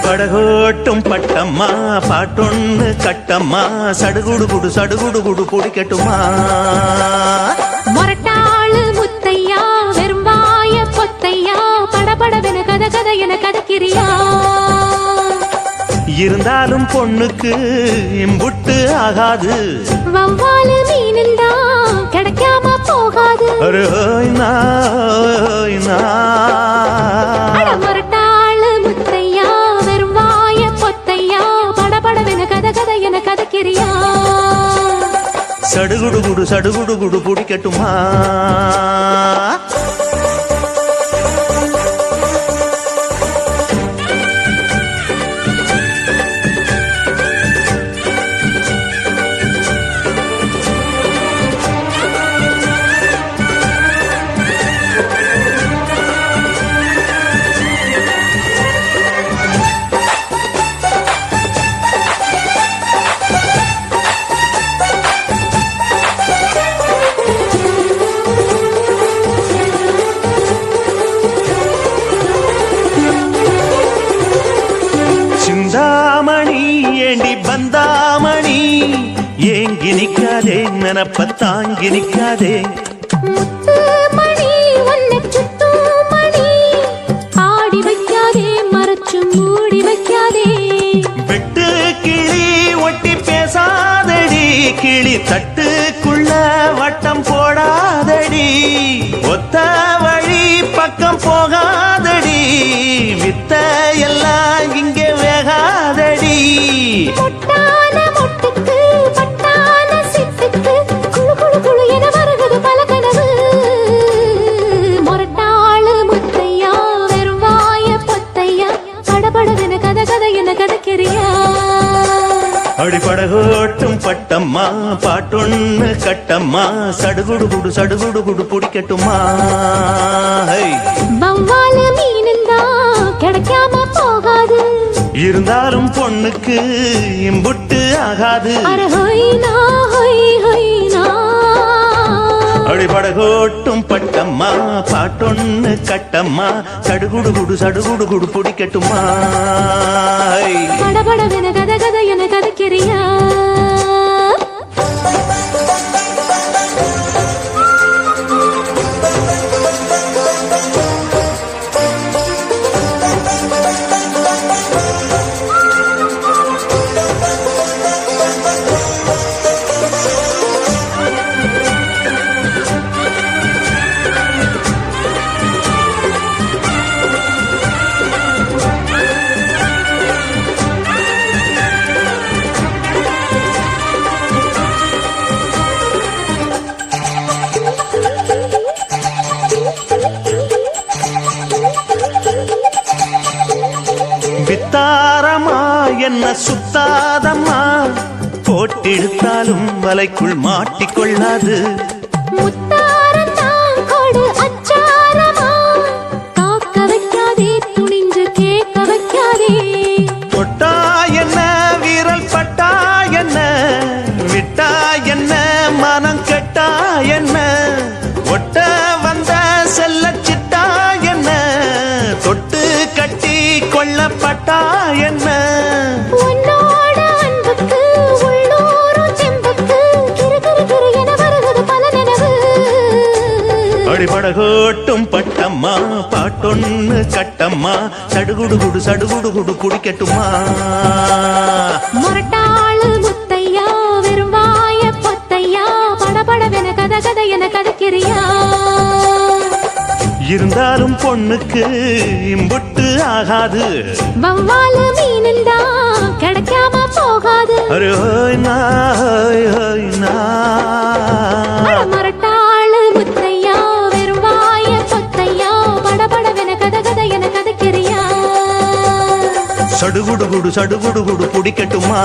அடிபடகோட்டும் பட்டம்மா பாட்டொன்னு கட்டம்மா சடுகுடு குடு சடுகுடு குடு பிடிக்கட்டுமா மொரட்டாளு முத்தையா வெறும்பாய பொத்தையா படபடவென கத கத என கதக்கிறியா இருந்தாலும் பொண்ணுக்கு இம்புட்டு ஆகாது வவ்வாலு மீனுந்தா கிடைக்காம போகாது மொரட்டாளு முத்தையா வெறும்பாய பொத்தையா படபடவென கத கத என கதக்கிறியா சடுகுடு குடு சடுகுடு குடு பிடிக்கட்டுமா பந்தாமணி ஏங்கி நிக்காதே நினப்ப தாங்கி நிக்காதே முத்துமணி உன்னை சுத்துமணி ஆடி வைக்காதே மறைச்சு மூடி வைக்காதே வெட்டு கிளி ஒட்டி பேசாதடி கிளி தட்டுக்குள்ள வட்டம் போடாதடி ஒத்த வழி பக்கம் போகாதடி வித்த எல்லாம் இங்கே வேகாதடி பொட்டான மொட்டுக்கு பட்டான சிட்டுக்கு குழு குழு குழு என வருகிறது பல கனவு மொரட்டாளு முத்தையா வெறும் வாய பொத்தையா படபடவென கத கத என கதக்கிறியா அடிபடகோட்டும் பட்டம்மா பாட்டொன்னு கட்டம்மா சடுகுடு குடு சடுகுடு குடு பிடிக்கட்டுமா வவ்வாலு மீனுந்தா கிடைக்காம போகாது இருந்தாலும் பொண்ணுக்கு இம்புட்டு ஆகாது அடிபடகோட்டும் பட்டம்மா பாட்டொன்னு கட்டம்மா சடுகுடு குடு சடுகுடு குடு பிடிக்கட்டுமா படபடவென கத கத என கதக்கிறியா வித்தாரமா என்ன சுத்தாதம்மா போட்டெடுத்தாலும் வலைக்குள் மாட்டிக்கொள்ளாது தொட்டா என்ன வீரல் பட்டா என்ன விட்டா என்ன மனம் கெட்டா என்ன ஒட்ட வந்த செல்ல சிட்டா என்ன தொட்டு கட்டி கொள்ளப்பட்டா என்ன அடிபடகோட்டும் பட்டம்மா பாட்டொன்னு கட்டம்மா சடுகுடு குடு சடுகுடு குடு பிடிக்கட்டுமா மொரட்டாளு முத்தையா வெறும்பாய பொத்தையா படபடவென கத கத என கதக்கிறியா இருந்தாலும் பொண்ணுக்கு இம்புட்டு ஆகாது வவ்வாலு மீனுந்தா கிடைக்காம போகாது மொரட்டாளு முத்தையா வெறும்பாய பொத்தையா படபடவென கத கத என கதக்கிறியா சடுகுடு குடு சடுகுடு குடு பிடிக்கட்டுமா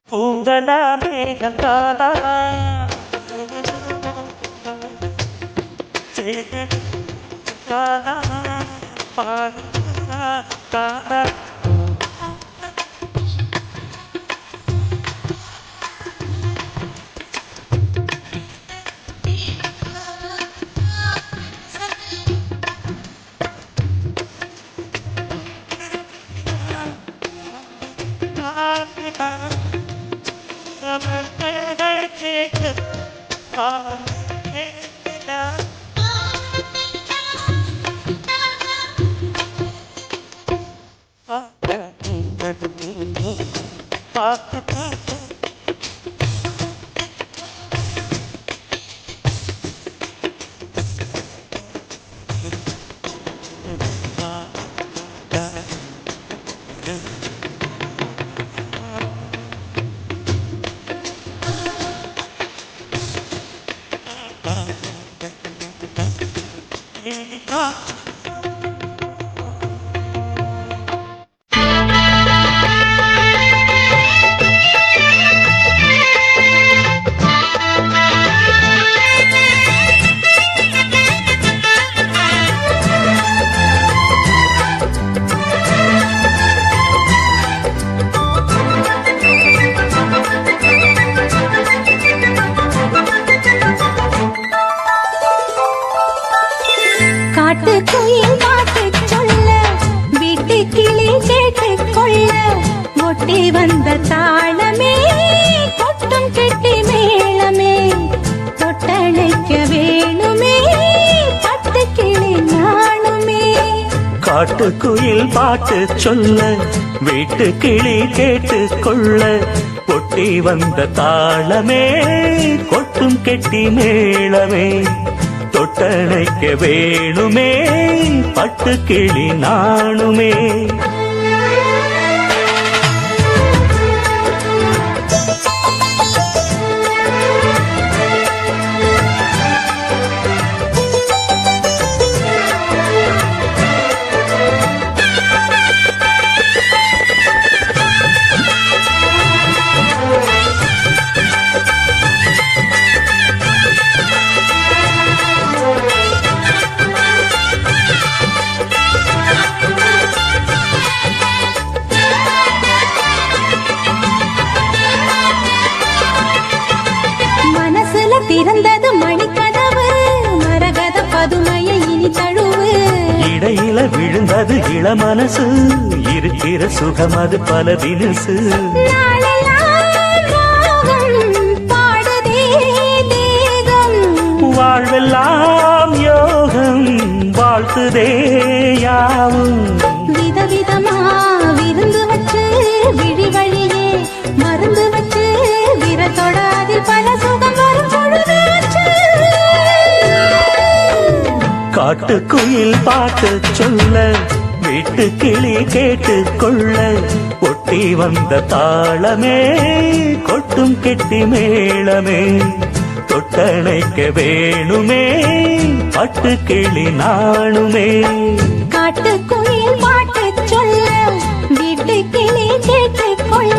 பூங்கலாமே கங்காலா காலா காலா காட்டுக்குயில் பாட்டுச் சொல்ல, வீட்டுக் கிளி கேட்டுக் கொள்ள, ஒட்டி வந்த தாளமே, கொட்டும் கெட்டி மேளமே, தொட்டணைக்க வேணுமே, பட்டுக் கிளி நாணுமே. காட்டுக்குயில் பாட்டு சொல்ல வீட்டு கிளி கேட்டு கொள்ள கொட்டி வந்த தாளமே கொட்டும் கெட்டி மேளமே தொட்டணைக்க வேணுமே பட்டு கிளி நாணுமே திறந்தது மணிக்கதவு மரகத பதுமையை இனி தழுவு இடையில விழுந்தது இளமனசு இருக்கிற சுகம் அது பல தினசு பாடுதே தேகம் வாழ்வெல்லாம் யோகம் வாழ்த்துதே யாவும் விதவிதமா விருந்து வச்சு விழி வழியே மருந்து வச்சு விரத்தோட அதில் பல சுகம் வரும் பொழுது காட்டுக்குயில் பாட்டு சொல்ல வீட்டு கிளி கேட்டு கொள்ள ஒட்டி வந்த தாளமே கொட்டும் கெட்டி மேளமே தொட்டணைக்க வேணுமே பட்டு கிளி நாணுமே காட்டுக்குயில் பாட்டு சொல்ல வீட்டு கிளி கேட்டு கொள்ள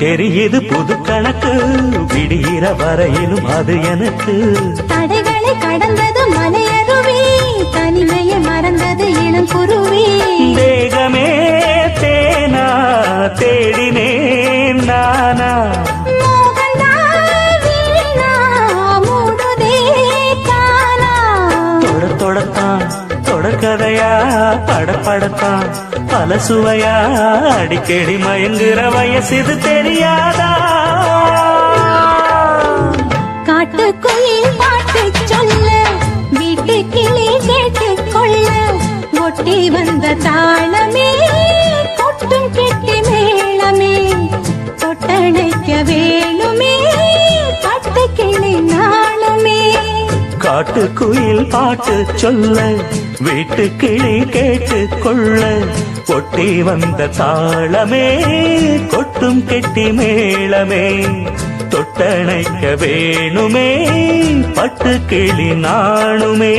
தெரியுது புது கணக்கு விடிகிற வரையிலும் அது எனக்கு தடைகளை கடந்தது மலையருவி தனிமையை மறந்தது இளம் குருவி தேகமே தேனா தேடினேன் நானா தொடத்தான் தொடர்கதையா படப்படத்தான் பல சுவையா அடிக்கடி மயங்குற வயசு தெரியாதா காட்டுக்குயில் பாட்டு சொல்ல வீட்டு கிளி கேட்டு கொள்ள ஒட்டி வந்த தாளமே கொட்டும் கெட்டி மேளமே தொட்டணைக்க வேணுமே பட்டு கிளி நாளுமே காட்டுக்குயில் பாட்டு சொல்ல வீட்டு கிளி கேட்டு கொள்ள கொட்டி வந்த தாளமே கொட்டும் கெட்டி மேளமே தொட்டணைக்க வேணுமே பட்டு கிளி நாணுமே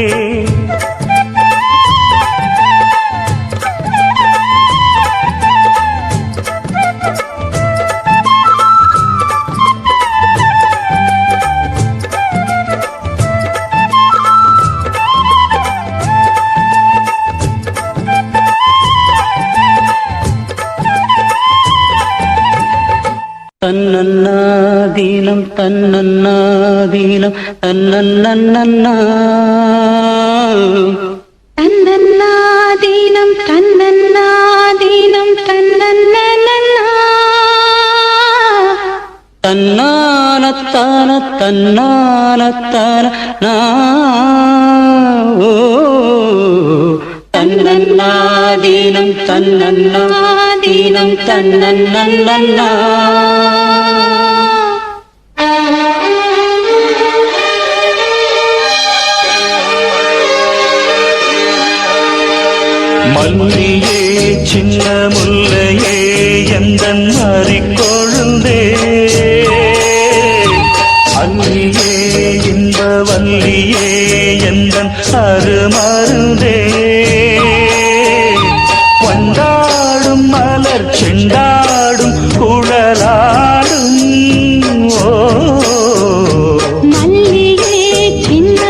தன்னன்னாதீனம் தன்னன்னாதீனம் தன்னன்னன்னா தன்னன்னாதீனம் தன்னன்னாதீனம் தன்னன்னன்னா தன்னானத்தான தன்னானத்தான ஓ தன்னன்னாதீனம் தன்னன்னாதீனம் தன்னன்னன்னா மல்லியே சின்ன முல்லையே எந்தன் மாறிக்கொழுந்தே அல்லியே இன்ப வல்லியே எந்தன் அருமருந்தே கொண்டாடும் மலர் செண்டாடும் குழலாடும் ஓ மல்லியே சின்ன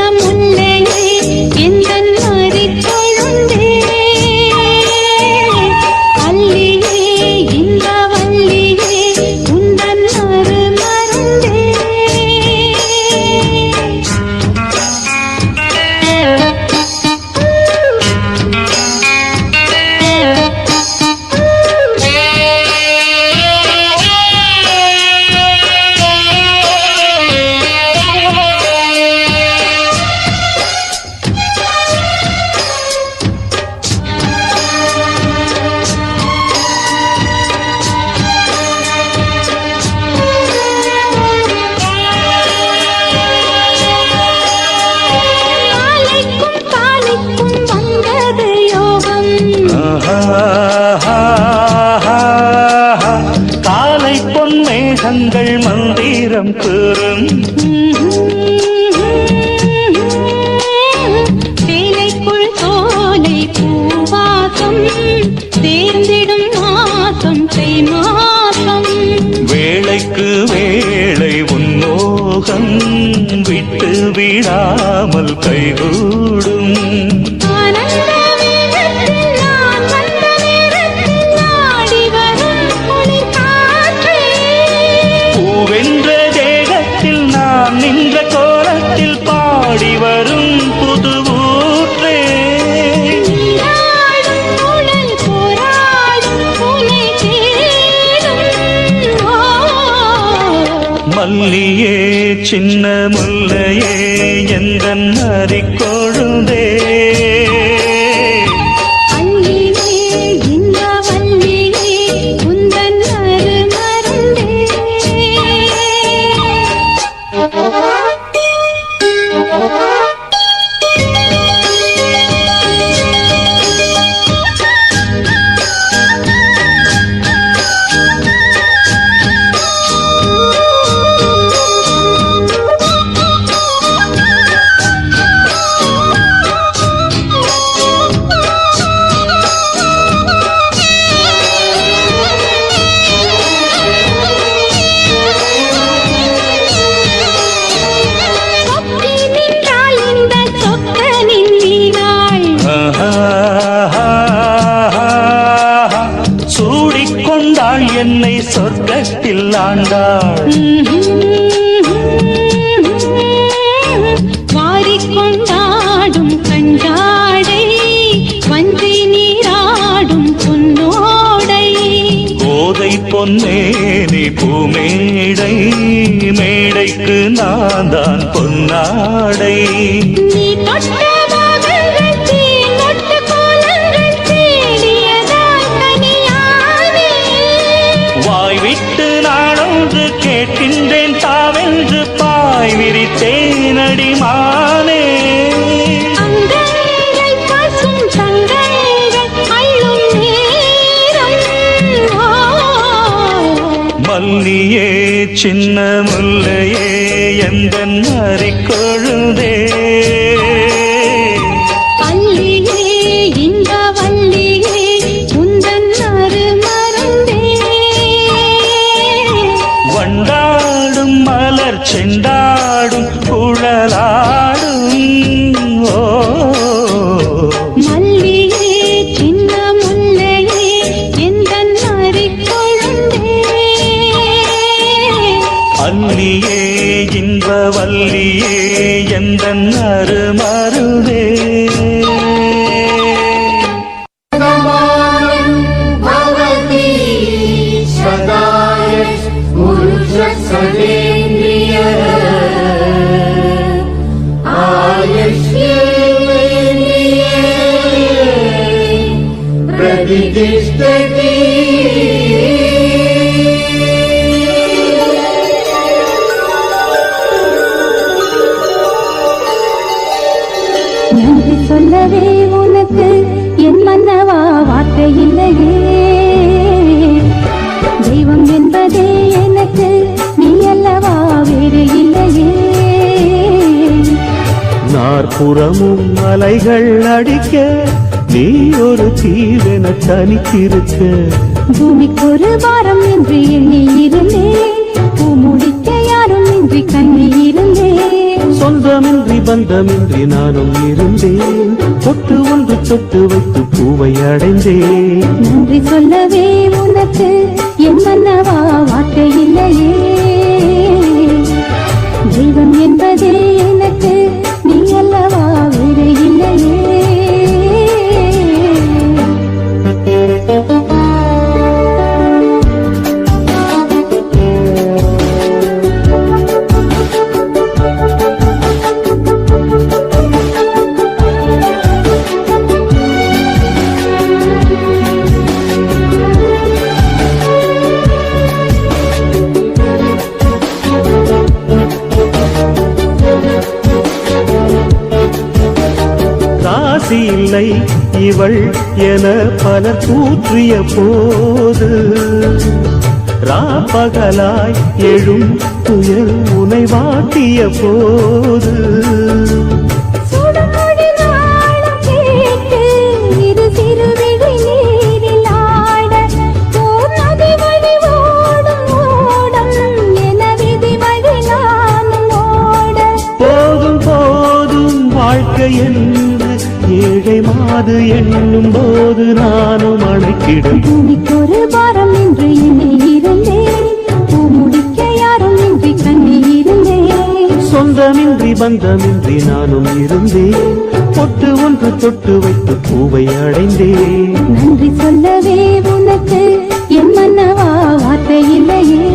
விடாமல் கைகூடும். ஆனந்த வேகத்தில் நான் வந்த நேரத்தில் ஆடி வரும் குளிர் காற்றே. பூவென்ற தேகத்தில் நான் நின்ற கோலத்தில் பாடி வரும் புது ஊற்றே. நீராடும் உடல் போராடும் உனை தேடும். மல்லியே சின்ன முல்லையே எந்தன் நரிக்கொழுந்தே. அல்லியே இந்த வல்லியே உந்தன் அருமருந்தே. சொக்கி நின்றாள் இந்த சொக்கனின் வீணாள். சூடிக்கொண்டாள் என்னை சொர்க்கத்தில் ஆண்டாள். வாரிக்கொண்டாடும் கஞ்சாடை வஞ்சி நீராடும் பொன்னோடை. கோதை பொன்னேனி பூமேடை மேடைக்கு நான் தான் பொன்னாடை. நீ தொட்ட பாகங்கள் தேனொட்டு கோலங்கள் தேடியதால் கனியானே. வாய் விட்டு நாடொன்று கேட்கின்றேன் தாவென்று பாய் விரித்தேனடி மானே. அங்கங்கள் பசும் தங்கங்கள் அள்ளும் நேரம். மல்லியே சின்ன முல்லையே எந்தன் நரிக்கொழுந்தே. அல்லியே இந்த வல்லியே உந்தன் அருமருந்தே. வண்டாடும் மலர் செண்டாடும் குழலாடும். ஓ மல்லியே சின்ன முல்லையே எந்தன் அரிக்கொழுந்தே. அல்லியே இன்ப வல்லியே எந்தன் அருமருதே. भवति सदाय पुरुषसदेन्द्रिय आयुष्येन्द्रिये प्रतिष्ठति. நன்றி சொல்லவே உனக்கு என் மன்னவா வார்த்தை இல்லையே. தெய்வம் என்பதே எனக்கு நீ அல்லவா வேறு இல்லையே. நாற்புறமும் அலைகள் அடிக்க நீ ஒரு தீவென தனித்திருக்க. பூமிக்கு ஒரு வாரம் என்று எண்ணி இருந்தேன். பூ முடிக்க யாரும் இன்றி கண்ணி இருந்தேன். சொந்தமின்றி பந்தமின்றி நானும் இருந்தேன். பொட்டு ஒன்று தொட்டு வைத்து பூவை அடைந்தேன். நன்றி சொல்லவே உனக்கு என் மன்னவா வார்த்தை இல்லையே. தெய்வம் என்பதே எனக்கு நீ அல்லவா வேறு இல்லையே. ராசி இல்லை இவள் என பலர் கூற்றிய போது ராப்பகலாய் எழும் துயர் உனை வாட்டிய போது சுடுமொழி நாளும் கேட்டு இரு சிறுவிழி நீரில் ஆட ஓர் நதி வழி ஓடும் ஓடம் என விதி வழி நானும் ஓட போகும் என்று ஏழை மாது எண்ணும் போது நானும் அணைக்கிடும். பூமிக்கொரு பாரம் என்று எண்ணி இருந்தேன், பூமுடிக்க யாரும் இன்றி கண்ணி இருந்தேன். சொந்தமின்றி பந்தமின்றி நானும் இருந்தேன், பொட்டு ஒன்று தொட்டு வைத்து பூவை அடைந்தேன். நன்றி சொல்லவே உனக்கு என் மன்னவா வார்த்தை இல்லையே.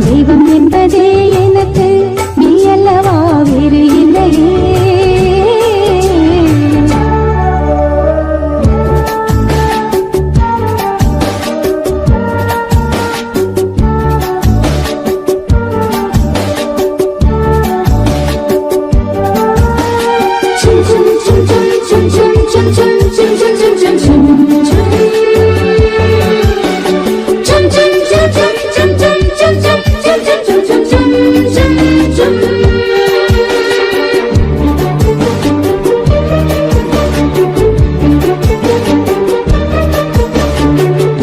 தெய்வம் என்பதே எனக்கு நீ அல்லவா வேறு இல்லையே.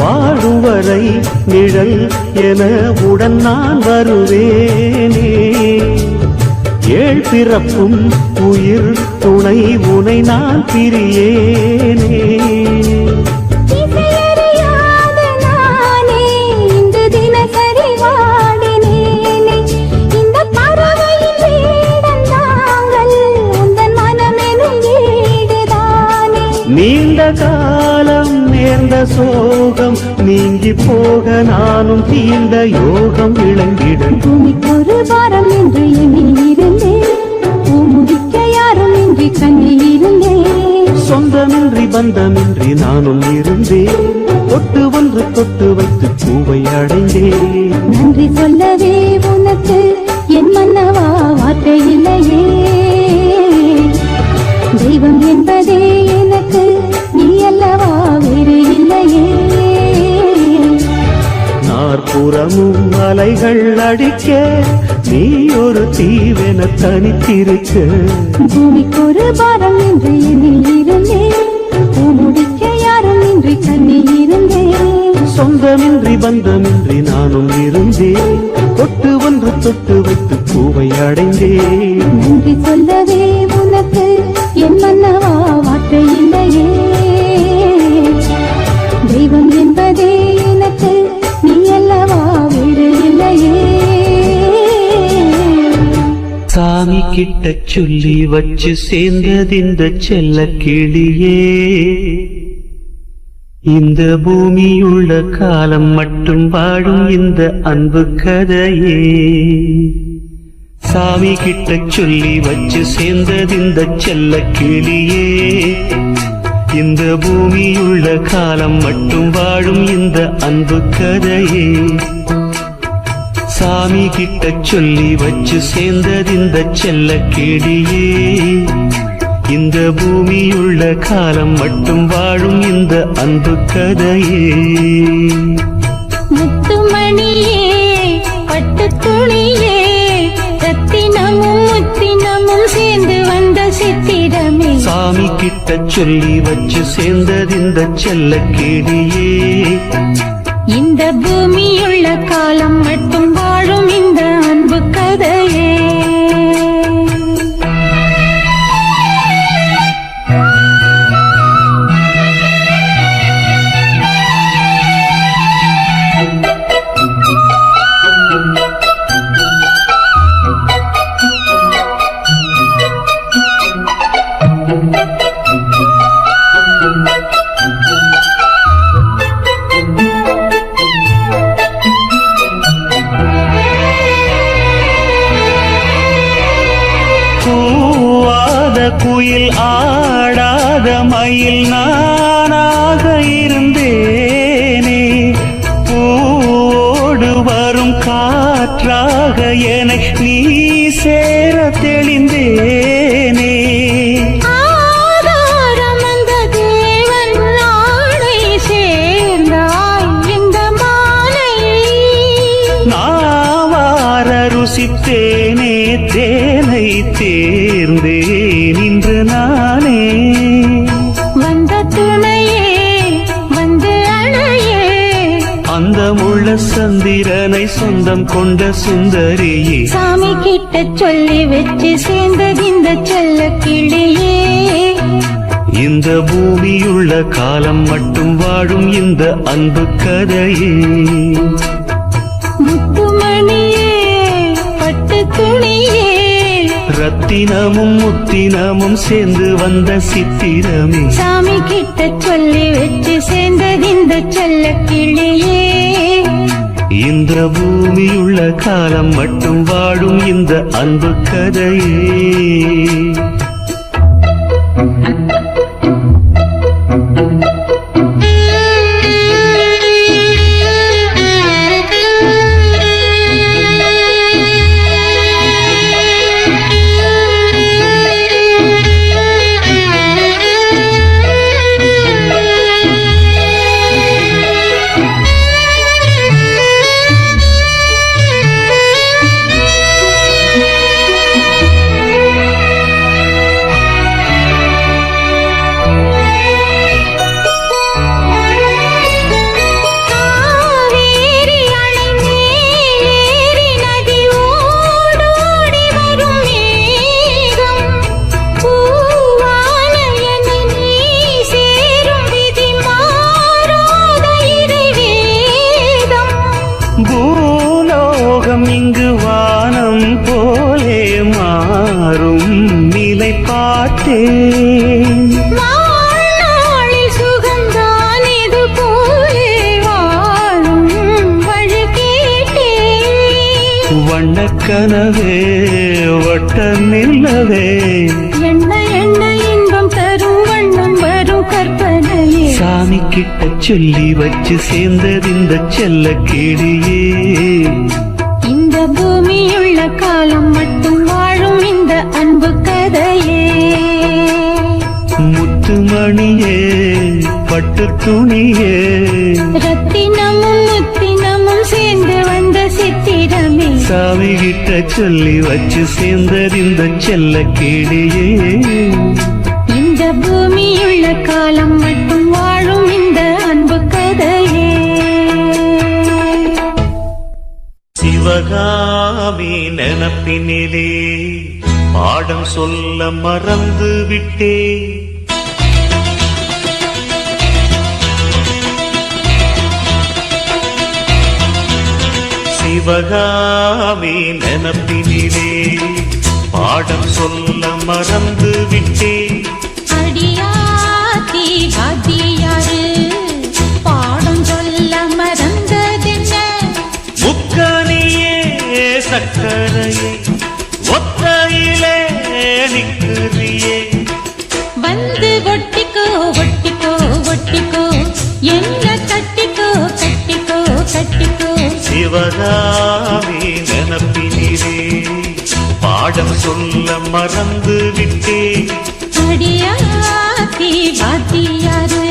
வாழும் வரை நிழல் என உடன் நான் வருவேனே. ஏழ் பிறப்பும் உயிர் துணை உனை நான் பிரியேனே. இசையறியாத நானே இன்று தினசரி வாடினேனே. இந்த பறவையின் வேடம் தாங்கள் உந்தன் மனமெனும் வீடுதானே. நீண்ட காலம் நேர்ந்த சோகம் நீங்கி போக நானும் தீண்ட யோகம் விளங்கிடும். பூமிக்கொரு பாரம் என்று எண்ணி இருந்தேன், பூமுடிக்க யாரும் இன்றி கண்ணி இருந்தேன். சொந்தமின்றி பந்தமின்றி நானும் இருந்தேன், தொட்டு ஒன்று தொட்டு வைத்து பூவை அடைந்தேன். நன்றி சொல்லவே உனக்கு என் மன்னவா வார்த்தை இல்லையே. தெய்வம் என்பதே எனக்கு நீ அல்லவா வேறு இல்லையே. நாற்புறமும் அலைகள் அடிக்க நீ ஒரு தீவென தனித்திருக்க. பூமிக்கொரு பாரம் என்று எண்ணி இருந்தேன், பூமுடிக்க யாரும் இன்றி கண்ணி இருந்தேன். சொந்தமின்றி பந்தமின்றி நானும் இருந்தேன், தொட்டு ஒன்று தொட்டு வைத்து பூவை அடைந்தேன். நன்றி சொல்லவே உனக்கு என் மன்னவா வார்த்தை இல்லையே. தெய்வம் என்பதே எனக்கு நீ அல்லவா வேறு இல்லையே. சாமி கிட்ட சொல்லி வச்சு சேர்ந்ததிந்த செல்ல கிளியே. இந்த பூமியுள்ள காலம் மட்டும் வாழும் இந்த அன்பு கதையே. சாமி கிட்ட சொல்லி வச்சு சேர்ந்ததிந்த செல்ல கிளியே. இந்த பூமியுள்ள காலம் மட்டும் வாழும் இந்த அன்பு கதையே. சாமி கிட்ட சொல்லி வச்சு சேர்ந்ததிந்த செல்ல கிளியே. இந்த பூமியுள்ள காலம் மட்டும் வாழும் இந்த அன்பு கதையே. முத்துமணியே பட்டுத்துணியே, ரத்தினமும் முத்தினமும் சேர்ந்து வந்த சித்திரமே. சாமி கிட்ட சொல்லி வச்சு சேர்ந்ததிந்த செல்ல கிளியே. இந்த பூமியுள்ள காலம் மட்டும் வாழும் இந்த அன்பு கதையே. குயில் ஆடாத மயில் நானாக இருந்தேனே. பூவோடு வரும் காற்றாக என நீ சேர தெளிந்தேனே. ஆதாரம் அந்த தேவன் நாளை சேர்ந்தாய் இந்த மாலை. நாவார ருசித்தேனே தேனை தேர்ந்தேன் இன்று நானே. வந்த துணையே வந்து அணையே, அந்த முள்ள சந்திரனை சொந்தம் கொண்ட சுந்தரியே சாமி கிட்ட சொல்லி வச்சு சேர்ந்தது இந்த செல்ல கிளியே இந்த பூமியுள்ள காலம் மட்டும் வாழும் இந்த அன்பு கதையே முத்துமணியே பட்டு துணியே ரத்தினமும் முத்தினமும் சேர்ந்து வந்த சித்திரமே சாமி கிட்ட சொல்லி வச்சு சேர்ந்தது இந்த செல்ல கிளியே இந்த பூமியுள்ள காலம் மட்டும் வாழும் இந்த அன்பு கதையே காவேரி அணை மேலேறி நதி ஓடோடி வரும் மேகம் பூவான என்னை நீ சேரும் விதி மாறாத இறைவேதம் பூலோகம் இங்கு வானம் போலே மாறும் நிலை பார்த்தேன் வாழ்நாளில் சுகந்தான் இது போலே வாழும் வழி கேட்டேன் வண்ணக்கனவே வட்ட நிலவே என்ன என்ன இன்பம் தரும் வண்ணம் வரும் கற்பனையே சாமி கிட்ட சொல்லி வச்சு சேர்ந்தது இந்த செல்ல கிளியே இந்த பூமியுள்ள காலம் மட்டும் வாழும் இந்த அன்பு கதையே முத்துமணியே பட்டு துணியே ரத்தினமும் முத்தினமும் சேர்ந்து வந்த சித்திரமே சாமி கிட்ட சொல்லி வச்சு சேர்ந்தது இந்த செல்ல கிளியே இந்த பூமியுள்ள காலம் மட்டும் வாழும் இந்த அன்பு கதையே சிவகாமி நினப்பினிலே பாடம் சொல்ல மறந்து விட்டே சிவகாமி நினப்பினிலே பாடம் சொல்ல மறந்து விட்டே அடியாத்தி வாத்தியாரு பாடம் சொல்ல மறந்ததென்ன முக்கனியே சக்கரையே ஒத்தையிலே நிற்கிறியே வந்து ஒட்டிக்கோ ஒட்டிக்கோ ஒட்டிக்கோ என்ன கட்டிக்கோ கட்டிக்கோ கட்டிக்கோ சிவகாமி நினப்பினிலே பாடம் சொல்ல மறந்து விட்டே அடியாத்தி வாத்தியாரு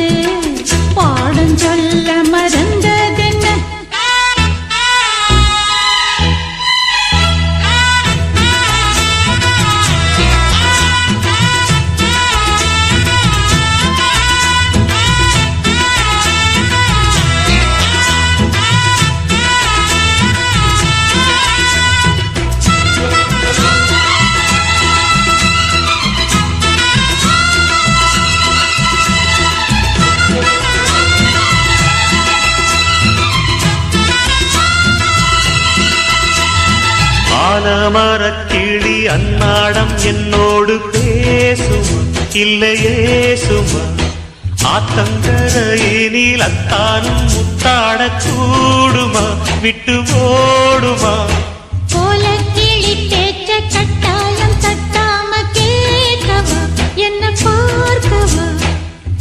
பாடம் சொல்ல மறந்ததென்ன ஆலமரக்கிளி அன்னாடம் என்னோடு பேசுமா இல்லையே சுமா ஆத்தங்கரையினில் அத்தானும் முத்தாட கூடுமா விட்டு ஓடுமா போல கிளி தேச்ச கட்டாயம் தட்டாம கேட்கவா என்ன பார்க்கவா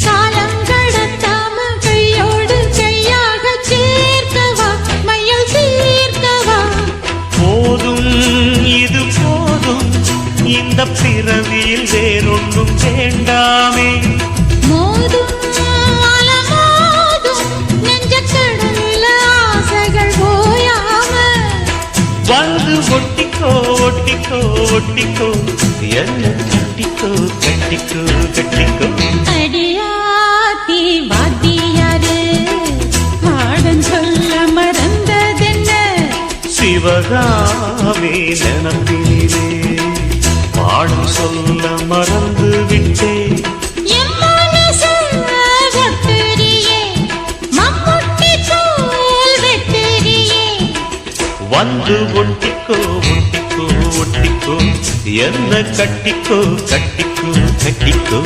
காலம் கடத்தாம கையோடு கையாக சேர்க்கவா மையல் தீர்க்கவா போதும் இது போதும் இந்த பிறவியில் வேறொன்றும் வேண்டாமே மோதும் அலமோதும் நெஞ்ச கடல்ல ஆசைகள் போயாம வந்து ஒட்டிக்கோ ஒட்டிக்கோ ஒட்டிக்கோ என்ன கட்டிக்கோ கட்டிக்கோ கட்டிக்கோ அடியாத்தி வாத்தியாரு பாடம் சொல்ல மறந்ததென்ன சிவகாமி நினப்பினிலே பாடம் சொல்ல மறந்து விட்டேன். என் மனசு ஒட்டுறியே, மம்முட்டி தோல் வெட்டுறியே. வந்து ஒட்டிக்கோ ஒட்டிக்கோ ஒட்டிக்கோ என்ன கட்டிக்கோ கட்டிக்கோ கட்டிக்கோ.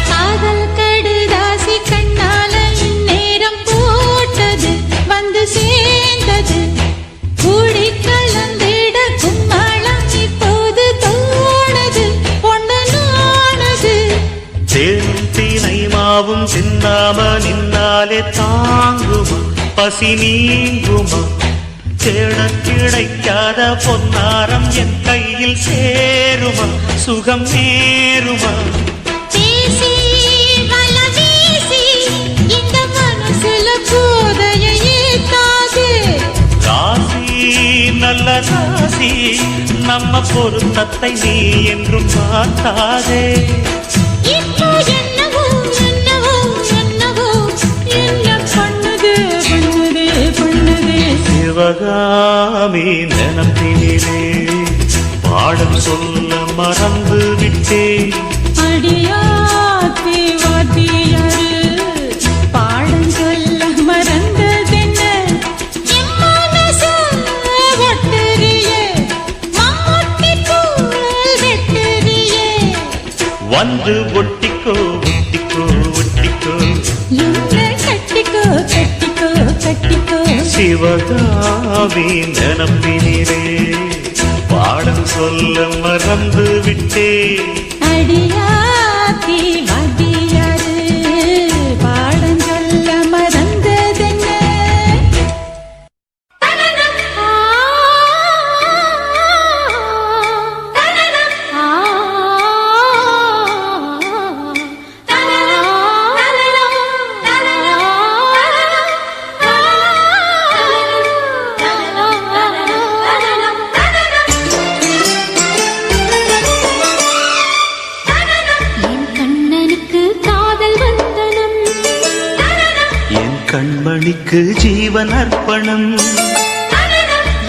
காதல் கடுதாசி கண்ணால இந்நேரம் போட்டது வந்து சேர்ந்தது. கூடி கலந்திட கும்மாளம் இப்போது தோணது பொண்ணு நானது. தேனும் தீனை மாவும் சிந்தாம நின்னாலே தாங்குமா பசி நீங்குமா. தேட கிடைக்காத பொன்னாரம் என் கையில் சேருமா சுகம் நேருமா. பேசி வல வீசி இந்த மனசுல போதையை ஏத்தாது. ராசி நல்ல ராசி நம்ம பொருத்தத்தை நீ என்றும் பார்த்தாதே. இப்போ என்னவோ என்னவோ என்னவோ என்ன பண்ணுது பண்ணுது பண்ணுது. சிவகாமி நினப்பினிலே பாடம் சொல்ல மறந்து விட்டேன். அடியாத்தி வாத்தியாரு பாடம் சொல்ல மறந்ததென்ன. என் மனசு ஒட்டுறியே, மம்முட்டி தோல் வெட்டுறியே. வந்து ஒட்டிக்கோ ஒட்டிக்கோ ஒட்டிக்கோ என்ன கட்டிக்கோ கட்டிக்கோ கட்டிக்கோ. சிவகாமி நினப்பினிலே பாடம் சொல்ல மறந்து விட்டேன். அடியாத்தி வாத்தியாரு பாடம் சொல்ல மறந்ததென்ன. என் கண்ணனுக்கு காதல் வந்தனம், என் கண்மணிக்கு ஜீவன் அர்ப்பணம்.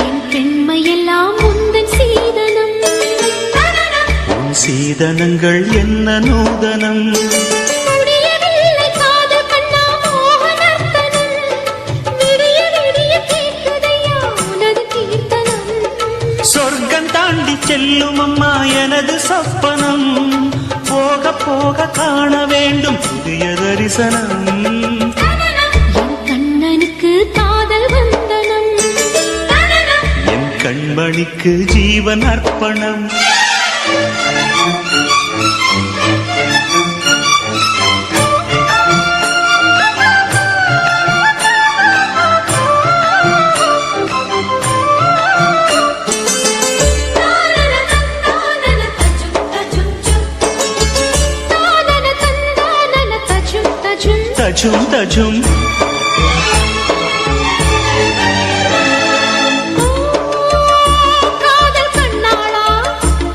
என் பெண்மையெல்லாம் உந்தன் சீதனம். உன் சீதனங்கள் என்ன நூதனம். முடியவில்லை காதல் கண்ணா மோகனர்த்தனம். விடிய விடிய கேட்குதையா உனது கீர்த்தனம். சொர்க்கம் தாண்டி செல்லும் அம்மா எனது சொப்பனம். போக போக காண வேண்டும் புதிய தரிசனம். என் கண்ணனுக்கு காதல் வந்தனம், என் கண்மணிக்கு ஜீவன் அர்ப்பணம். தஜும் தஜும் காதல் கண்ணாளா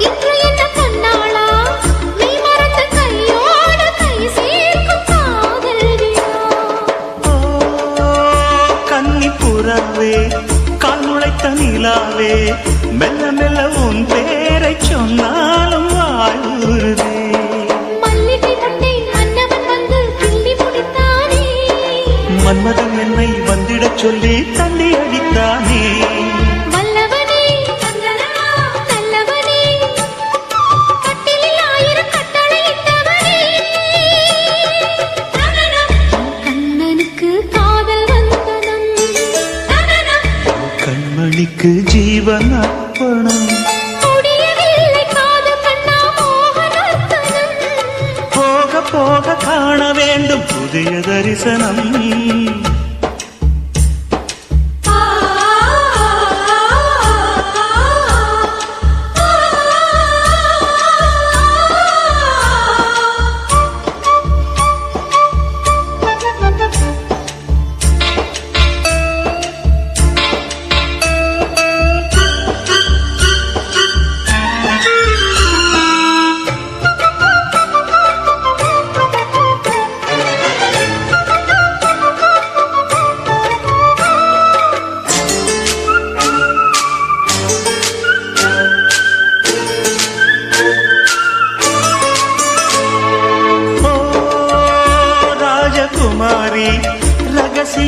இன்று என்ன கண்ணாளா. நீ மறந்த கையோடு கை சேர்க்கும் காதல் விழா. கன்னி புறாவே கால் முளைத்த நிலாவே மெல்ல மெல்ல உன் பேரை சொன்னாலும் வாழ்வுறுதே. மல்லிகை மட்டை மன்னவன் வந்து கிள்ளி முடித்தானே. மன்மதன் என்னை வந்திடச் சொல்லி தள்ளி அடித்தானே. வல்லவனே நல்லவனே கட்டிலில் 1000 கட்டளையிட்டவனே. கண்ணனுக்கு காதல் வந்தனம், கண்மணிக்கு ஜீவன் அர்ப்பணம். முடியவில்லை காதல் கண்ணா மோகனர்த்தனம். போக போக காண வேண்டும் புதிய தரிசனம். ஆ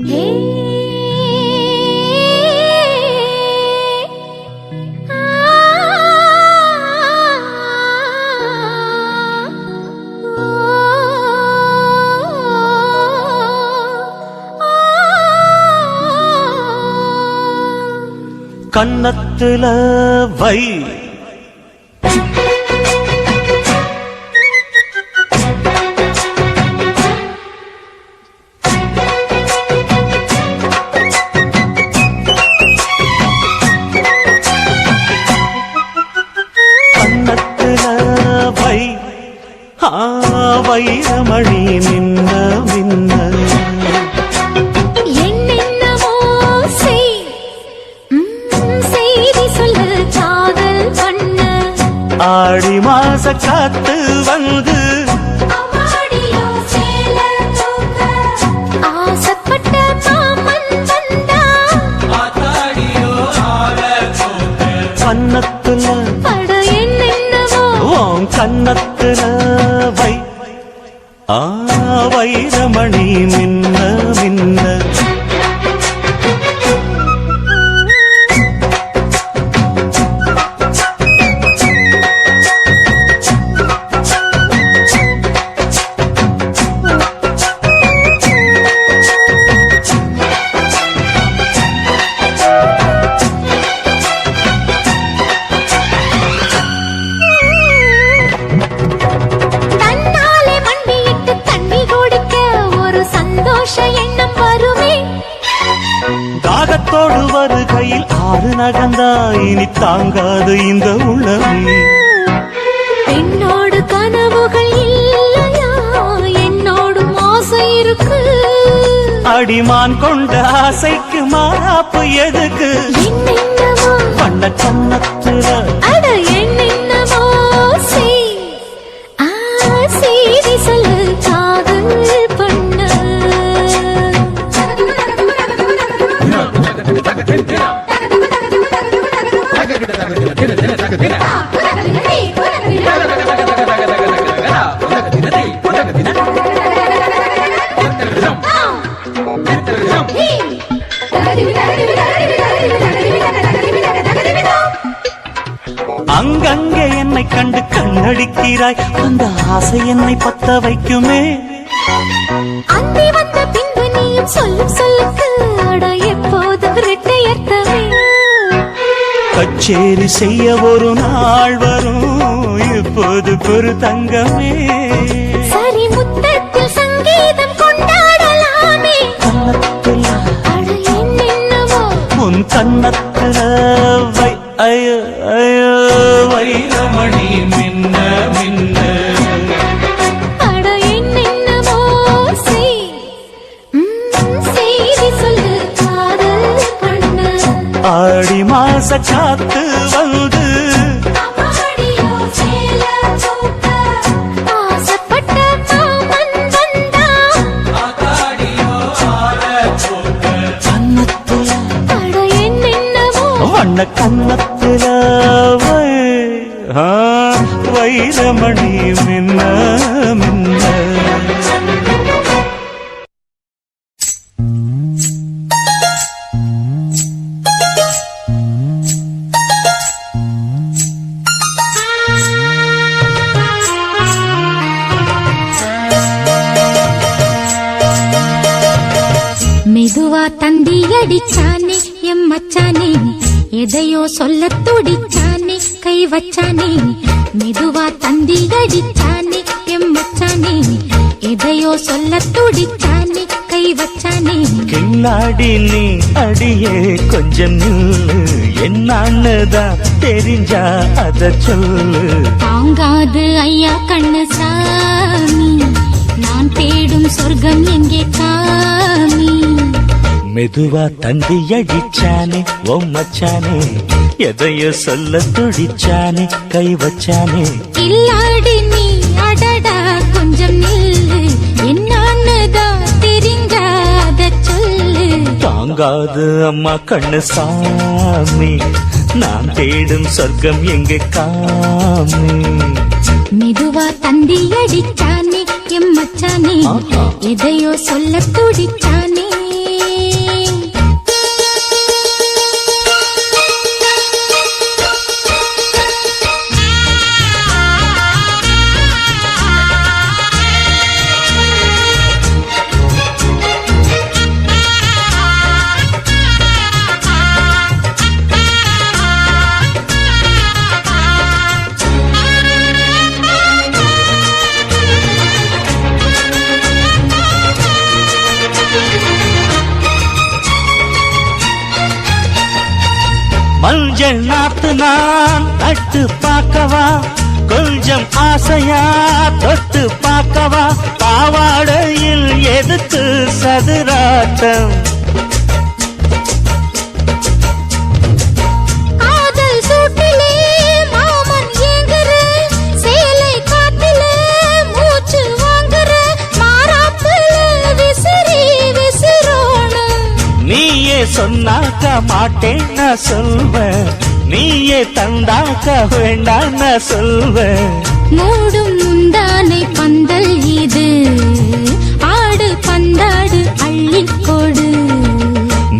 ஹே கன்னத்துல வை கன்னத்துல வை வைரமணி மின்ன மின்ன என்னென்னமோ செய் செய்தி சொல்லு காதல் பண்ண ஆடி மாச காத்து வந்து அம்மாடியோ சேல தூக்க ஆசைப்பட்ட மாமன் வந்தா கன்னத்துல பட என்னென்னமோ உன் கன்னத்துல வை வைரமணி மின்ன மின்ன தன்னாலே மண்டியிட்டு தண்ணி குடிக்க ஒரு சந்தோஷ எண்ணம் வருமே தாகத்தோடு வருகையில் ஆறு நகந்தா இனி தாங்காது இந்த உள்ளமே என்னோடு கனவுகள் இல்லையா என்னோடு ஆசை இருக்கு அடிமான் கொண்ட ஆசைக்கு மாறாப்பு எதுக்கு என்னென்னமோ வண்ண கன்னத்துல அட என்னென்னமோ செய் செய்தி சொல்லு காதல் பண்ண அங்கங்கே என்னை கண்டு கண்ணடிக்கிறாய் அந்த ஆசை என்னை பத்த வைக்குமே அந்தி வந்த பின்பு நீயும் சொல்லும் சொல்லுக்கு அட எப்போதும் இரட்டையர்த்தமே கச்சேரி செய்ய ஒரு நாள் வரும் இப்போது ஒரு தங்கமே சரி முத்தத்தில் சங்கீதம் கொண்டாடலாமே கன்னத்துல அட என்னென்னவோ உன் கன்னத்துல வை ஐயோ ஐயோ வைரமணி மின்ன மின்ன அட என்னென்னவோ செய் செய்தி சொல்லு காதல் பண்ண ஆடி மாச காத்து வந்து அம்மாடியோ சேல தூக்க ஆசைப்பட்ட மாமன் வந்தா கன்னத்துல அட என்னென்னவோ வண்ண கன்னத்துல வை வைரமணி மின்ன மின்ன. மெதுவா தந்தி அடிச்சானே எம் மச்சானே, எதையோ சொல்ல துடிச்சானே கை வச்சானே. மெதுவா தந்தி அடிச்சானே எம் மச்சானே, எதையோ சொல்ல துடிச்சானே கை வச்சானே. கில்லாடி நீ அடியே கொஞ்சம் நில்லு, என்னான்னுதான் தெரிஞ்சா அத சொல்லு. தாங்காது ஐயா கண்ணு சாமி, நான் தேடும் சொர்க்கம் எங்கே காமி. மெதுவா தந்தி அடிச்சானே ஓ மச்சானே, எதையோ சொல்ல துடிச்சானே கை வச்சானே. இல்லாடி நீ அடடா கொஞ்சம் நில்லு, என்னான்னுதான் தெரிஞ்சாத சொல்லு. தாங்காது அம்மா கண்ணு சாமி, நான் தேடும் சொர்க்கம் எங்கே காமி. மெதுவா தந்தி அடிச்சானே எம் மச்சானே, எதையோ சொல்ல துடிச்சானே. மஞ்சள் நாத்து நான் நட்டு பார்க்கவா, கொஞ்சம் ஆசையா தொட்டு பார்க்கவா. பாவாடையில் எதுக்கு சதுராட்டம், காதல் சூட்டிலே மாமன் ஏங்குற, சேலை காத்தில மூச்சு வாங்குற, மாறாப்புல விசிறி விசிறோணும். நீயே சொன்னாக்க மாட்டேன் நான் சொல்வேன், நீயே தந்தாக்க வேண்டாம் நான் சொல்வேன். மூடும் முந்தானை பந்தல் இது, ஆடு பந்தாடு அள்ளிக்கொடு.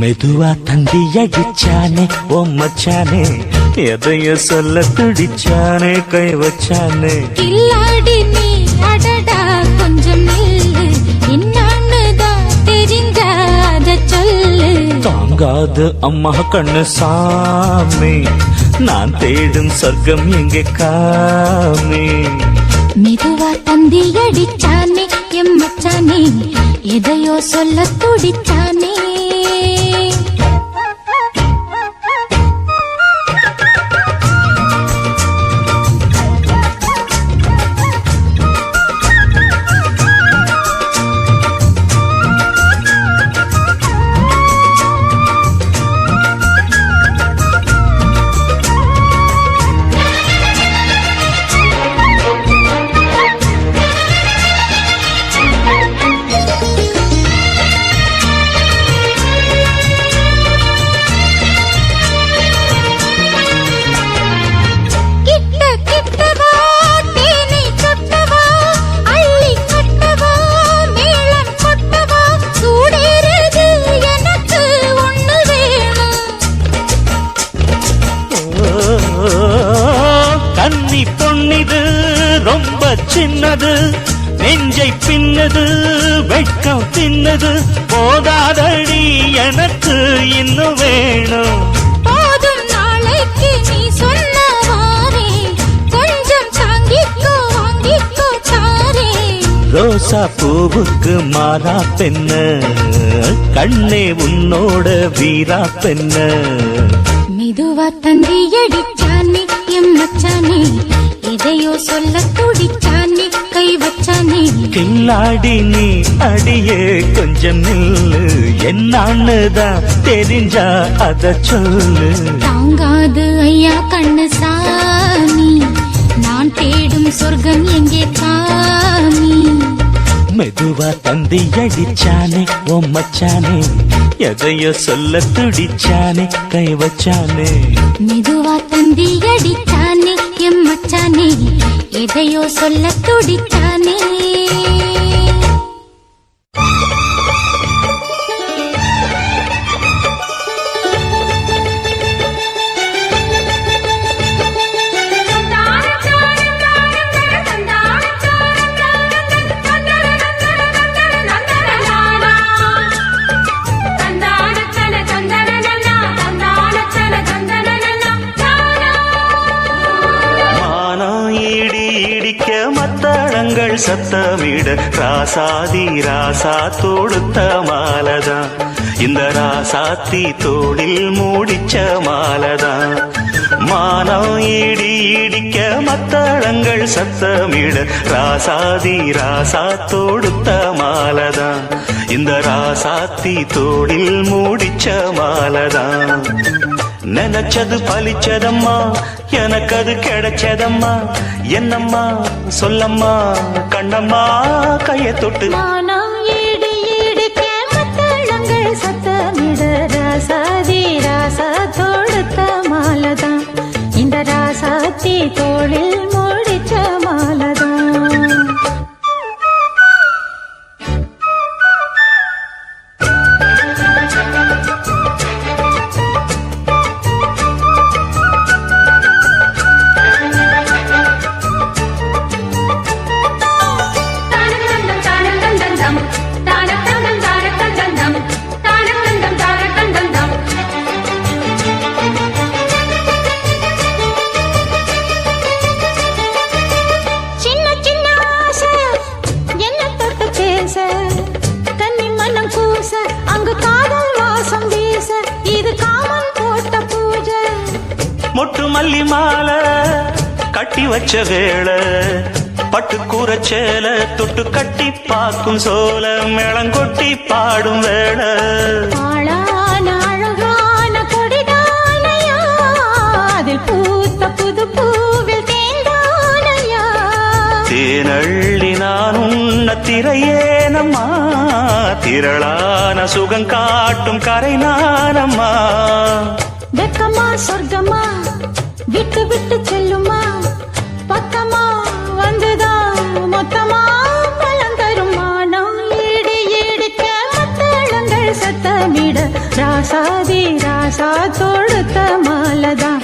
மெதுவா தந்தி அடிச்சானே ஓ மச்சானே, எதையோ சொல்ல துடிச்சானே கை வச்சானே. கில்லாடி நீ அடடா கொஞ்சம் நில்லு, என்னான்னுதான் தெரிஞ்சாத சொல்லு. தாங்காது அம்மா கண்ணு சாமி, நான் தேடும் சொர்க்கம் எங்கே காமி. மெதுவா தந்தி அடிச்சானே எம் மச்சானே, எதையோ சொல்ல துடிச்சானே. ரொம்ப சின்னது, நெஞ்சை பின்னது, வெட்கம் தின்னது, போதாதடி எனக்கு இன்னும் வேணும். போதும் நாளைக்கு நீ சொன்னவாரே, கொஞ்சம் தாங்கிக்கோ வாங்கிக்கோ தாரே. ரோசா பூவுக்கு மாறா பெண்ண, கண்ணே உன்னோட வீரா பெண்ண. மெதுவா தந்தி அடிச்சானே எம் மச்சானே, எதையோ சொல்ல துடிச்சானே கை வச்சானே. கில்லாடி நீ அடியே கொஞ்சம் நில்லு, என்னான்னுதான் தெரிஞ்சா அத சொல்லு. தாங்காது ஐயா கண்ணு சாமி, நான் தேடும் சொர்க்கம் எங்கே காமி. மெதுவா தந்தி அடிச்சானே ஓ மச்சானே எதையோ சொல்ல துடிச்சானே கை வச்சானே மெதுவா தந்தி அடிச்சானே எம் மச்சானே எதையோ சொல்ல துடிச்சானே மத்தளங்கள் சத்தமிட ராசாதி ராசா தொடுத்த மாலதான் இந்த ராசாத்தி தோளில் மூடிச்ச மாலதான் மானம் இடி இடிக்க மத்தளங்கள் சத்தமிட ராசாதி ராசா தொடுத்த மாலதான் இந்த ராசாத்தி தோளில் மூடிச்ச மாலதான் நினைச்சது பலிச்சதம்மா எனக்கு அது கிடைச்சதம்மா என்னம்மா சொல்லம்மா கண்ணம்மா கைய தொட்டு மானம் ஈடு ஈடுக்க மத்தளங்கள் சத்தமிட ராசாதி ராசா தொடுத்த மாலதான் இந்த ராசாத்தி தோளில் முடிச்ச மாலதான் மொட்டு மல்லி மாலை கட்டி வச்ச வேளை பட்டு கூரச்சேல தொட்டு கட்டி பார்க்கும் சோல மேளங்கொட்டி பாடும் வேளை அழகான கொடிதானையா அதில் பூத்த புது பூவில் தேந்தானையா தேனள்ளி நான் உன்ன திரையேனம்மா திரளான சுகம் காட்டும் கரை நானம்மா வெக்கமா சொர்க்கமா விட்டு விட்டு செல்லுமா பக்கமா வந்துதான் மொத்தமா பலம் தரும் மானம் ஈடு ஈடுக்க மத்தளங்கள் சத்தமிட ராசாதி ராசா தொடுத்த மாலதான்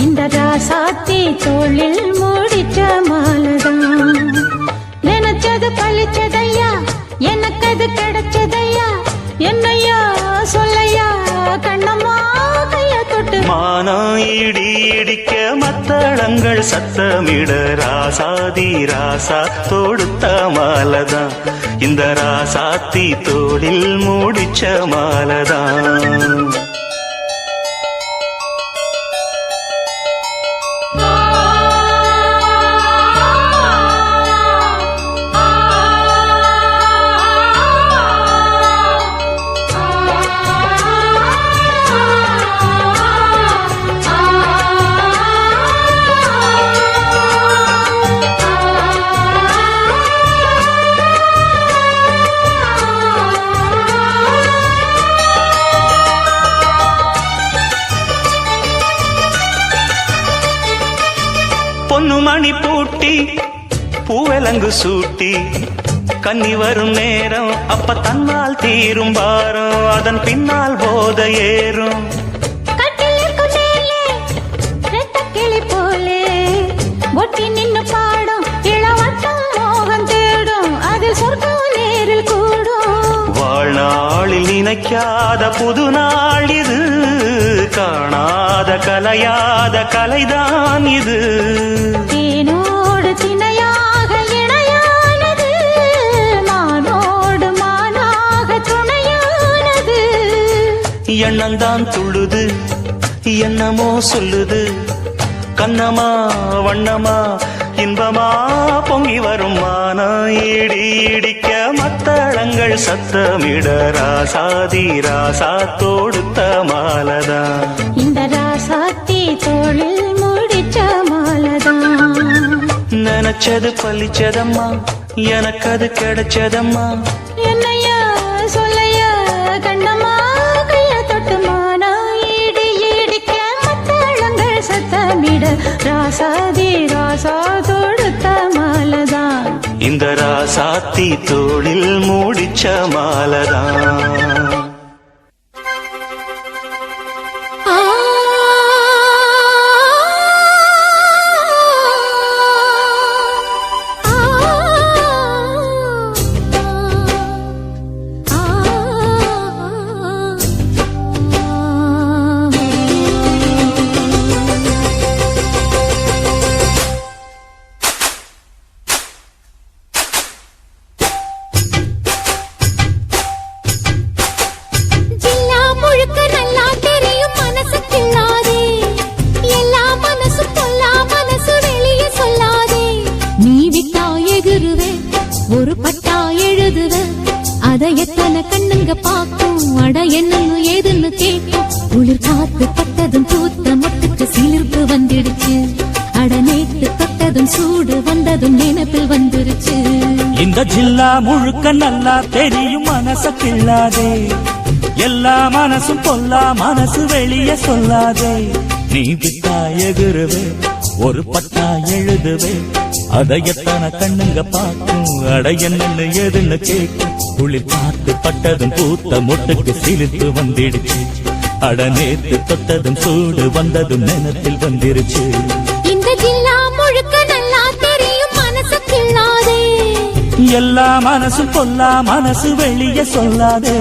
இந்த ராசாத்தி தோளில் மூடிச்ச மாலதான் நினைச்சது பழிச்சதையா எனக்கு அது கிடைச்சதையா என்னையா சொல்லையா கண்ணம்மா கைய தொட்டு மானம் இடி இடிக்க மத்தளங்கள் சத்தமிட ராசாதி ராசா தொடுத்த மாலதான் இந்த ராசாத்தி தோளில் மூடிச்ச மாலதான் பொன்னு மணி பூட்டி பூவலங்கு சூட்டி கன்னி வரும் நேரம் அப்ப தன்னால் தீரும் பாரம் அதன் பின்னால் போத ஏறும் கிளி போலே ஒட்டி நின்னு பாடும் இளவட்டம் மோகம் தேடும் அதில் சொர்க்கம் நேரில் கூடும் வாழ்நாளில் நினைக்காத புது நாள் இது காணாத கலையாத கலைதான் இது தேனோடு திணையாக இணையானது மானோடு மானாக துணையானது எண்ணந்தான் துள்ளுது என்னமோ சொல்லுது கண்ணமா வண்ணமா இன்பமா பொங்கி வரும் மானம் இடி இடிக்க மத்தளங்கள் சத்தமிட ராசாதி ராசா தொடுத்த மாலதான் இந்த ராசாத்தி தோளில் முடிச்ச மாலதான் நினைச்சது பழிச்சதம்மா எனக்கு அது கிடைச்சதம்மா. என்னையா சொல்லையா கண்ணம்மா கைய தொட்டுமா நான் ஈடி ஈடிக்க மத்தளங்கள் சத்தமிட ராசாதி ராசா தொடுத்த மாலதான் இந்த ராசாத்தி தோளில் மூடிச்ச மாலதான். ஒரு பட்டா எழுதுவ அத எத்தனை கண்ணுங்க பாக்கும் அட என்னன்னு ஏதுன்னு கேட்கும் குளிர் காத்து பட்டதும் பூத்த மொட்டுக்கு சிலிர்ப்பு வந்துடுச்சு அட நேத்து தொட்டதும் சூடு வந்ததும் நினைப்பில் வந்துருச்சு. இந்த ஜில்லா முழுக்க நல்லா தெரியும் மனச கிள்ளாதே எல்லா மனசும் பொல்லா மனசு வெளியே சொல்லாதே. நீ விட்டா எகுருவே ஒரு பட்டா எழுதுவே அத எத்தனை கண்ணுங்க பார்க்கும் அட என்னன்னு ஏதுன்னு கேட்கும் குளிர் காத்து பட்டதும் பூத்த மொட்டுக்கு சிலிர்த்து வந்துடுச்சு அட நேத்து தொட்டதும் சூடு வந்ததும் நினைப்பில் வந்துருச்சு. இந்த ஜில்லா முழுக்க நல்லா தெரியும் மனசு கிள்ளாதே எல்லா மனசும் பொல்லா மனசு வெளியே சொல்லாதே.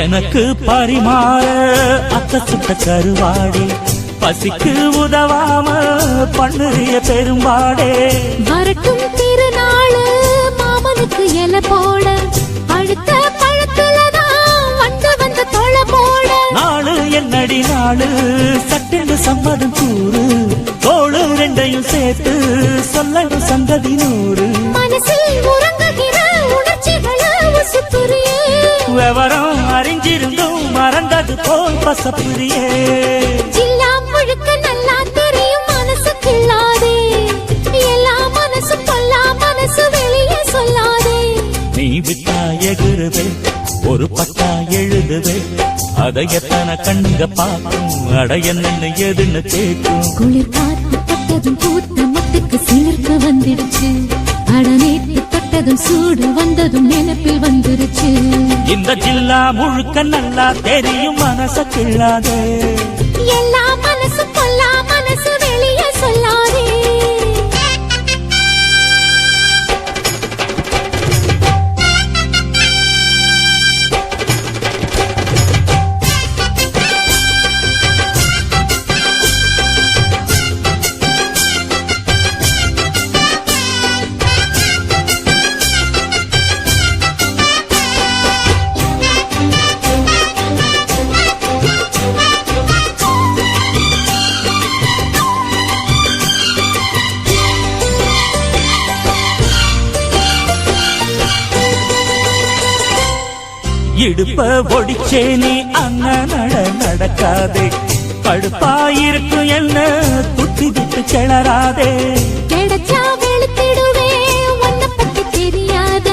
எனக்கு பரிமாற அத்த சுத்த கருவாடே பசிக்கு உதவாம பண்ணுறிய பெரும்பாடே. வரட்டும் திருநாள் மாமனுக்கு எல போட அடுத்த பழத்துலதான் வந்த தொழ போட நாளு என்னடி நாளு சட்டென்று சம்மதம் கூறு தோளு ரெண்டையும் சேர்த்து சொல்லணும் சங்கதி நூறு. மனசில் உறங்குகிற உணர்ச்சிகளை உசுப்புரியே விவரம் அறிஞ்சிருந்தும் மறந்தது போல் பசப்புரியே. ஜில்லா முழுக்க நல்லா தெரியும் மனசு கிள்ளாதே எல்லா மனசு பொல்லா மனசு வெளியே சொல்லாதே. நீ விட்டா எகுருவே ஒரு பட்டா எழுதுவே அதை எத்தனை கண்ணுங்க பார்க்கும் அட என்னன்னு எதுன்னு கேட்கும் குளிர் காத்து பட்டதும் பூத்த மொட்டுக்கு சிலிர்ப்பு வந்துடுச்சு அட நேத்து தொட்டதும் சூடு வந்ததும் நினைப்பில் வந்துருச்சு. இந்த ஜில்லா முழுக்க நல்லா தெரியும் மனச கிள்ளாதே எல்லா மனசு பொல்லா மனசு வெளியே சொல்லாதே. இடுப்ப ஒடிச்சே நீ அண்ண நடக்காதே கடுப்பாயிருக்கும் என்ன துட்டி விட்டு கிளறாதே. கிடைச்சா வெளுத்திடுவே உன்னை பத்தி தெரியாத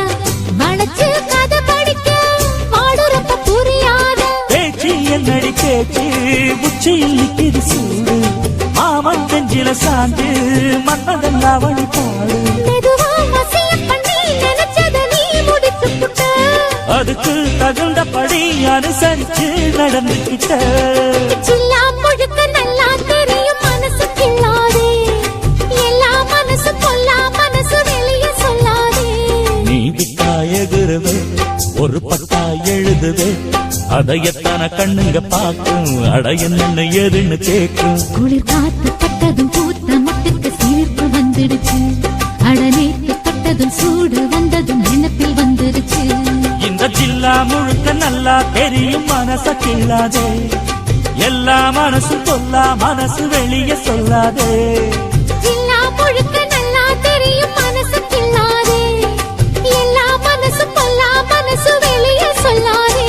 வளைச்சு கதை படிக்க வாடுறப்ப புரியாத பேச்சு என்னடி பேச்சு உச்சியில் நிற்கிது சூடு மாமன் நெஞ்சில சாந்து மன்னதன் அவளி பாடு. மெதுவா வசியம் பண்ணி நினைச்சத நீ முடித்து புட்ட அதுக்கு தகுந்தபடி அனுசரிச்சு நடந்துகிட்ட. ஜில்லா முழுக்க நல்லா தெரியும் மனசு கிள்ளாதே எல்லா மனசு பொல்லா மனசு வெளியே சொல்லாதே. நீ விட்டா எகுருவே ஒரு பட்டா எழுதுவே அதை எத்தனை கண்ணுங்க பார்க்கும் அட என்னன்னு ஏதுன்னு கேட்கும். குளிர் காத்து பட்டதும் பூத்த மொட்டுக்கு சீர்ப்பு வந்துடுச்சு. அட நேத்து பட்டதும் சூடு வந்ததும் நினைப்பில் வந்துடுச்சு. இந்த ஜில்லா முழுக்க நல்லா தெரியும் மனச கில்லாதே. எல்லா மனசும் கொல்லா மனசு வெளியே சொல்லாதே. எல்லா முழுக்க நல்லா தெரியும் மனசு கில்லாதே. எல்லா மனசு கொல்லா மனசு வெளியே சொல்லாதே.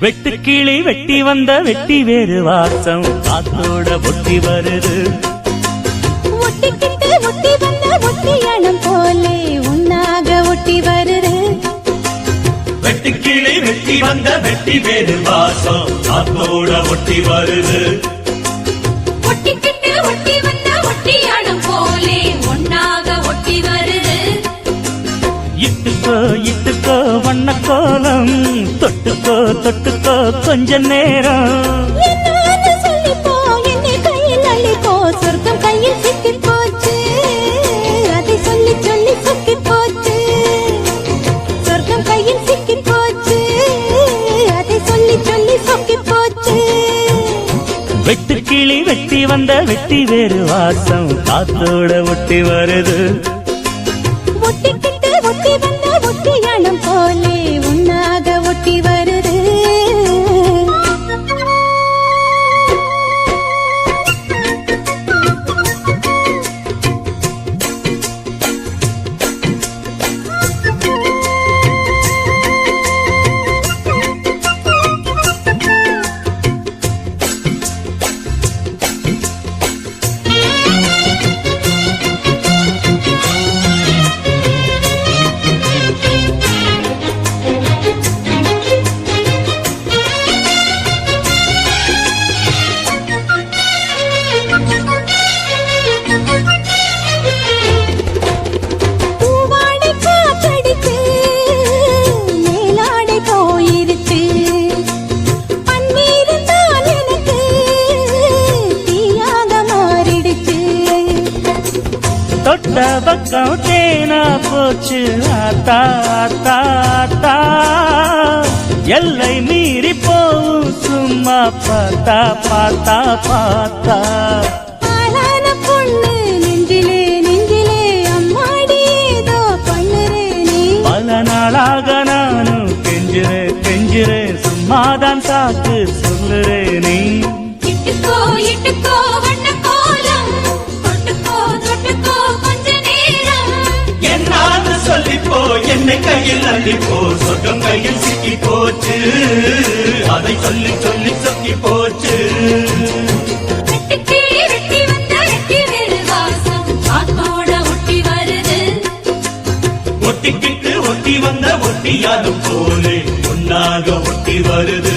வெட்டு கிளி வெட்டி வந்த வெட்டி வேறு வாசம் காத்தோட ஒட்டி வருது. ஒட்டிக்கிட்டு ஒட்டி வந்த ஒட்டியானம் போலே உன்னாக ஒட்டி வருது. வெட்டு கிளி வெட்டி வந்த வெட்டி வேறு வாசம் காத்தோட ஒட்டி வருது. ஒட்டிக்கிட்டு ஒட்டி வந்த ஒட்டியானம் போலே உன்னாக ஒட்டி வருது. இட்டுக்கோ இட்டுக்கோ வண்ண கோலம் தொட்டுக்கோ தொட்டுக்கோ கொஞ்ச நேரம். என்னன்னு சொல்லிப்போ என்னை கையில் அள்ளிப்போ சொர்க்கம் கையில் சிக்கி போச்சு. அதை சொல்லி சொல்லி சொக்கி போச்சு. சொர்க்கம் கையில் சிக்கி போச்சு. அதை சொல்லி சொல்லி சொக்கி போச்சு. வெட்டு கிளி வெட்டி வந்த வெட்டி வேறு வாசம் காத்தோட ஒட்டி வருது. ஒட்டிக்கிட்டு ஒட்டி வந்த ஒட்டியானம் போலே உன்னாக ஒட்டி வருது. பூவாடை காத்தடிச்சு மேலாடை போயிருச்சு. பன்னீர் தான் எனக்கு தீயாக மாறிடுச்சு. தொட்ட பக்கம் தேனா போச்சு ஆத்தா ஆத்தா ஆத்தா. எல்லை மீறி போவும் சும்மா பார்த்தா பார்த்தா பார்த்தா. ஆளான பொண்ணு நெஞ்சிலே நெஞ்சிலே அம்மாடி ஏதோ பண்ணுறே நீ. பல நாளாக நானும் கெஞ்சுறேன் கெஞ்சுறேன் சும்மாதான் சாக்கு சொல்லுறேன் நீ. இட்டுக்கோ இட்டுக்கோ வண்ண கோலம் தொட்டுக்கோ தொட்டுக்கோ கொஞ்ச நேரம். என்னான்னு சொல்லிப்போ என்னை கையில் அள்ளிப்போ சொர்க்கம் கையில் சிக்கி போச்சு. அதை சொல்லி சொல்லி சொக்கி போச்சு. வெட்டுக்கிளி வெட்டி வந்த வெட்டி வேறு வாசம் காத்தோட ஒட்டி வருது. ஒட்டிக்கிட்டு ஒட்டி வந்த ஒட்டியாதும் போலே ஒன்னாக ஒட்டி வருது.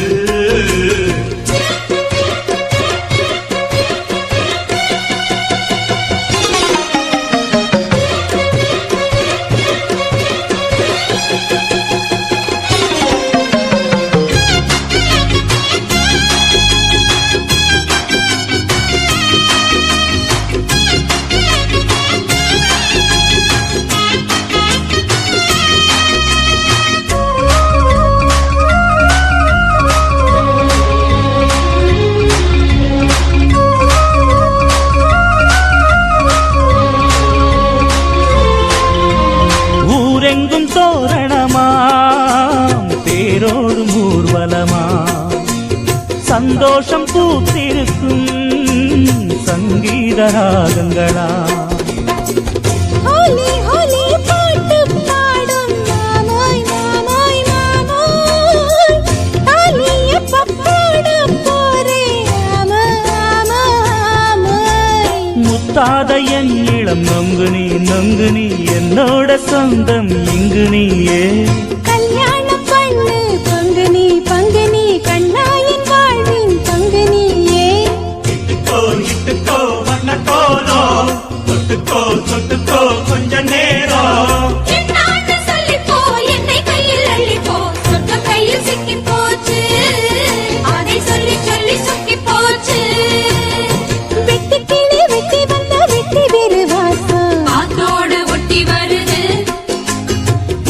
ஊரெங்கும் தோரணமாம் தேரோடும் ஊர்வலமா. சந்தோஷம் பூத்திருக்கும் சங்கீத ராகங்களா. ஹோலி ஹோலி பாட்டு பாடும் மாமோய் மாமோய் மாமோய். தாலிய பப்பாட போரே ஆம ஆம ஆமோய். முத்தாத என் இளம் நொங்கு நீ என்னோட சொந்தம் இங்கு நீயே. கல்யாண கல்யாணம் பண்ணு பங்குனி கண்ணாயின் வாழ்வின் பங்குனியே இட்டுக்கோ வண்ண கோலம் தொட்டுக்கோ கொஞ்ச நேரம் என்னான்னு சொல்லிப்போ என்னை கையில் அள்ளிப்போ சொந்த கையில் சிக்கி போச்சு அதை சொல்லி சொல்லி சொக்கி போச்சு வெட்டி கிளி வெட்டி வந்த வெட்டி வேறு வாசம் காத்தோட ஒட்டி வருது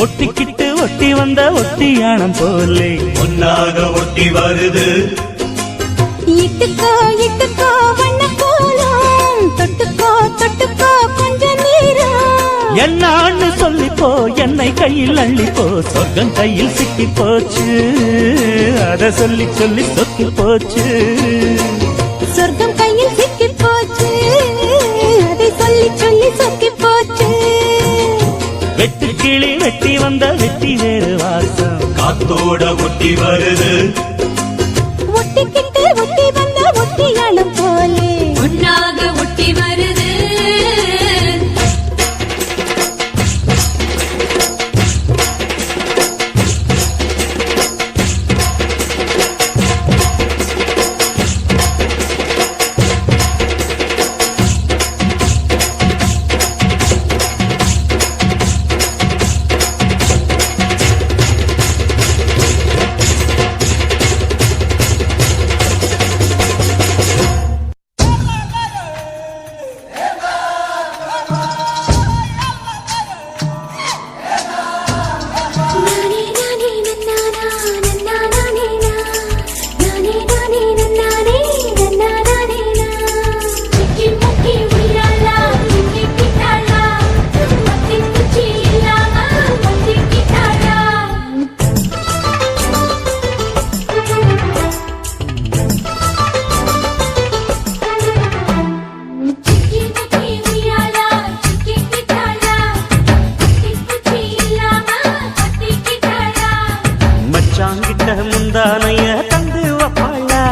ஒட்டிக்கிட்டு ஒட்டி வந்த ஒட்டியானம் போலே ஒன்னாக ஒட்டி வருது இட்டுக்கோ வண்ண கோலம் தொட்டுக்கோ கொஞ்ச நேரம் என்னான்னு சொல்லிப்போ என்னை கையில் அள்ளிப்போ சொர்க்கம் கையில் சிக்கி போச்சு அத சொல்லி சொல்லி சொக்கி போச்சு சொர்க்கம் கையில் சிக்கி போச்சு அதை சொல்லி சொல்லி சொக்கி போச்சு வெட்டு கிளி வெட்டி வந்த வெட்டி வேறு வாசம் காத்தோட ஒட்டி வருது ஒட்டிக்கிட்டு ஒட்டி வந்த ஒட்டியானம் போலே ஒன்னாக ஒட்டி வருது மச்சாங்கிட்ட முந்தானைய தந்து வப்பாளா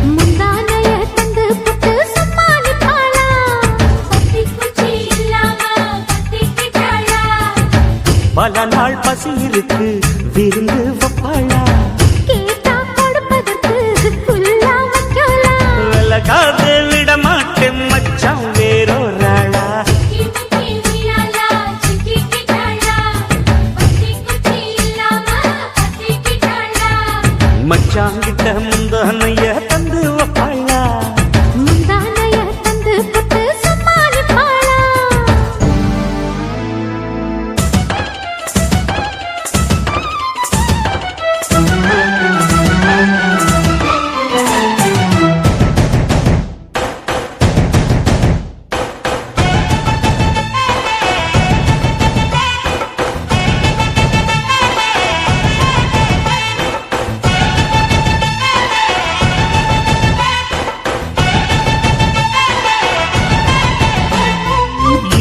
முந்தானைய தந்து புட்டு சம்மானிப்பாளா பத்தி இல்லாம பத்திக்கிட்டாளா பல நாள் பசி இருக்கு விருந்து வப்பாளா கேட்டா கொடுப்பதற்கு புல்லா வைக்கலாம் விலகாது விட மாட்டேன் மச்சான் வேறொராளா மச்சாங்கிட்ட முந்தானைய தந்து வப்பாளா முந்தானைய தந்து புட்டு சம்மானிப்பாளா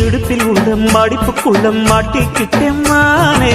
இடுப்பில் உள்ள மடிப்புக்குள்ள மாட்டிக்கிட்டேன் மானே